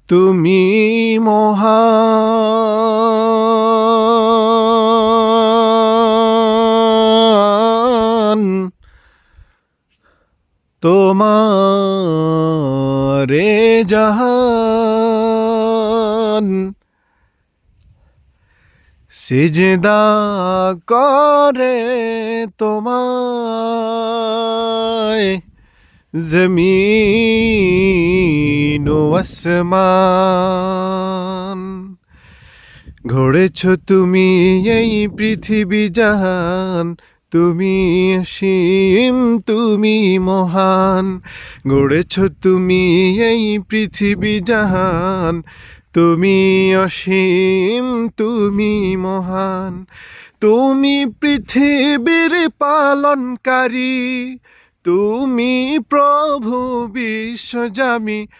তুমি মহান, তোমারে জাহান সিজদা করে তোমায়, জমিন ও আসমান। গড়েছ তুমি এই পৃথিবী জাহান, তুমি অসীম, তুমি মহান। গড়েছ তুমি এই পৃথিবী জাহান, তুমি অসীম, তুমি মহান। তুমি পৃথিবীর পালনকারী, তুমি প্রভু বিশ্বজামি।